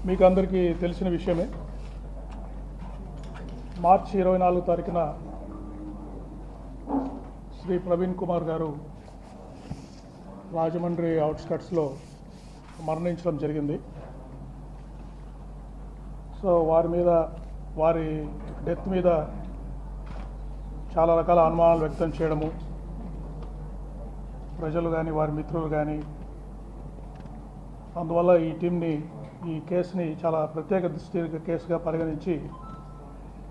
మీకు అందరికీ తెలిసిన విషయమే. మార్చి 24 తారీఖున శ్రీ ప్రవీణ్ కుమార్ గారు రాజమండ్రి అవుట్స్కట్స్లో మరణించడం జరిగింది. సో వారి డెత్ మీద చాలా రకాల అనుమానాలు వ్యక్తం చేయడము, ప్రజలు కానీ వారి మిత్రులు కానీ, అందువల్ల ఈ కేసుని చాలా ప్రత్యేక దృష్టి కేసుగా పరిగణించి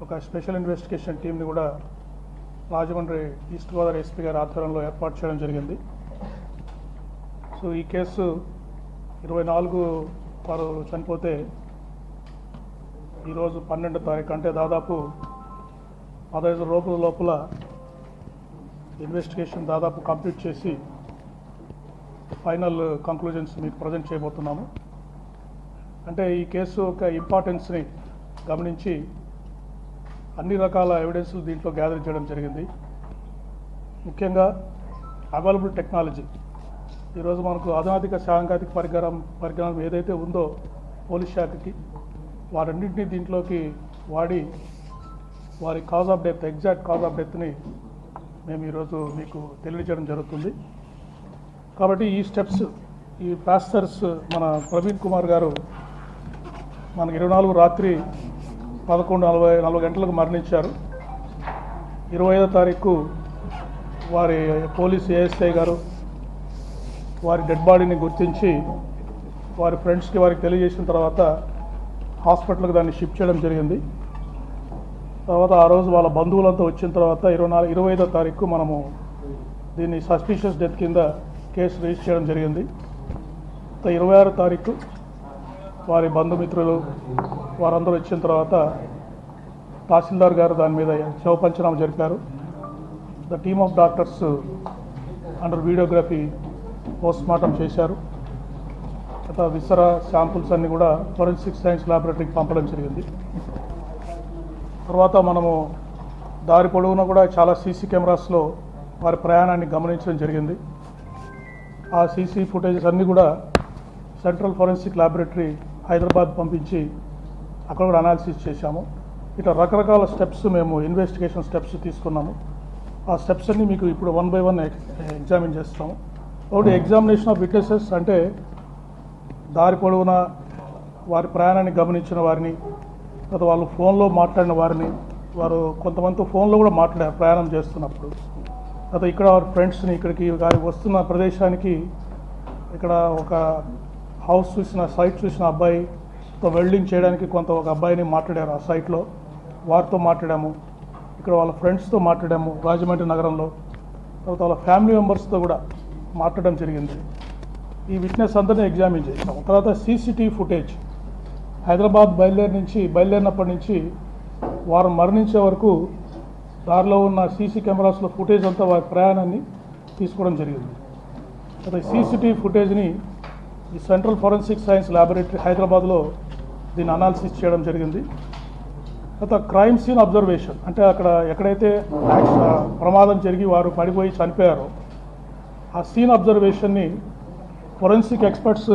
ఒక స్పెషల్ ఇన్వెస్టిగేషన్ టీంని కూడా రాజమండ్రి ఈస్ట్ గోదావరి ఎస్పీ గారి ఆధ్వర్యంలో ఏర్పాటు చేయడం జరిగింది. సో ఈ కేసు 24 వారు చనిపోతే ఈరోజు 12వ తారీఖు, అంటే దాదాపు 15 రోజుల లోపల ఇన్వెస్టిగేషన్ దాదాపు కంప్లీట్ చేసి ఫైనల్ కంక్లూజన్స్ మీకు ప్రజెంట్ చేయబోతున్నాము. అంటే ఈ కేసు యొక్క ఇంపార్టెన్స్ని గమనించి అన్ని రకాల ఎవిడెన్స్లు దీంట్లో గ్యాదర్ చేయడం జరిగింది. ముఖ్యంగా అవైలబుల్ టెక్నాలజీ, ఈరోజు మనకు అధునాతిక సాంకేతిక పరిజ్ఞానం ఏదైతే ఉందో పోలీస్ శాఖకి, వారన్నింటినీ దీంట్లోకి వాడి వారి cause of death, exact cause of డెత్ని మేము ఈరోజు మీకు తెలియజేయడం జరుగుతుంది. కాబట్టి ఈ స్టెప్స్, ఈ పాస్టర్స్ మన ప్రవీణ్ కుమార్ గారు మనకు 24 రాత్రి 11:40 గంటలకు మరణించారు. 25వ తారీఖు వారి పోలీసు ఏఎస్ఐ గారు వారి డెడ్ బాడీని గుర్తించి వారి ఫ్రెండ్స్కి వారికి తెలియజేసిన తర్వాత హాస్పిటల్కి దాన్ని షిఫ్ట్ చేయడం జరిగింది. తర్వాత ఆ రోజు వాళ్ళ బంధువులంతా వచ్చిన తర్వాత 25వ తారీఖు మనము దీన్ని సస్పిషియస్ డెత్ కింద కేసు రిజిస్టర్ చేయడం జరిగింది. 26వ తారీఖు వారి బంధుమిత్రులు వారందరూ వచ్చిన తర్వాత తహసీల్దార్ గారు దాని మీద శవ పంచనామా జరిపారు. The team of doctors under videography postmortem చేశారు. తర్వాత విసర శాంపుల్స్ అన్నీ కూడా ఫోరెన్సిక్ సైన్స్ ల్యాబొరేటరీకి పంపడం జరిగింది. తర్వాత మనము దారి పొడవునా కూడా చాలా సీసీ కెమెరాస్లో వారి ప్రయాణాన్ని గమనించడం జరిగింది. ఆ సీసీ ఫుటేజెస్ అన్నీ కూడా సెంట్రల్ ఫోరెన్సిక్ ల్యాబొరేటరీ హైదరాబాద్ పంపించి అక్కడ కూడా అనాలిసిస్ చేశాము. ఇట్లా రకరకాల స్టెప్స్ మేము ఇన్వెస్టిగేషన్ స్టెప్స్ తీసుకున్నాము. ఆ స్టెప్స్ అన్నీ మీకు ఇప్పుడు 1 by 1 ఎగ్జామిన్ చేస్తాము. ఒకటి ఎగ్జామినేషన్ ఆఫ్ విట్నెసెస్, అంటే దారి పొడవునా వారి ప్రయాణాన్ని గమనించిన వారిని, తర్వాత వాళ్ళు ఫోన్లో మాట్లాడిన వారిని, వారు కొంతమంది ఫోన్లో కూడా మాట్లాడారు ప్రయాణం చేస్తున్నప్పుడు. తర్వాత ఇక్కడ వారి ఫ్రెండ్స్ని, ఇక్కడికి వస్తున్న ప్రదేశానికి ఇక్కడ ఒక హౌస్ సైట్ చూసిన అబ్బాయితో వెల్డింగ్ చేయడానికి ఒక అబ్బాయిని మాట్లాడారు ఆ సైట్లో, వారితో మాట్లాడాము. ఇక్కడ వాళ్ళ ఫ్రెండ్స్తో మాట్లాడాము రాజమండ్రి నగరంలో. తర్వాత వాళ్ళ ఫ్యామిలీ మెంబర్స్తో కూడా మాట్లాడడం జరిగింది. ఈ విట్నెస్ అందరినీ ఎగ్జామిన్ చేసాము. తర్వాత సీసీటీవీ ఫుటేజ్, హైదరాబాద్ బయలుదేరినప్పటి నుంచి వారు మరణించే వరకు దారిలో ఉన్న సీసీ కెమెరాస్లో ఫుటేజ్ అంతా వారి ప్రయాణాన్ని తీసుకోవడం జరిగింది. అయితే సీసీటీవీ ఫుటేజ్ని ఈ సెంట్రల్ ఫోరెన్సిక్ సైన్స్ ల్యాబొరేటరీ హైదరాబాద్లో దీన్ని అనాలిసిస్ చేయడం జరిగింది. తర్వాత క్రైమ్ సీన్ అబ్జర్వేషన్, అంటే అక్కడ ఎక్కడైతే ప్రమాదం జరిగి వారు పడిపోయి చనిపోయారో ఆ సీన్ అబ్జర్వేషన్ని ఫోరెన్సిక్ ఎక్స్పర్ట్స్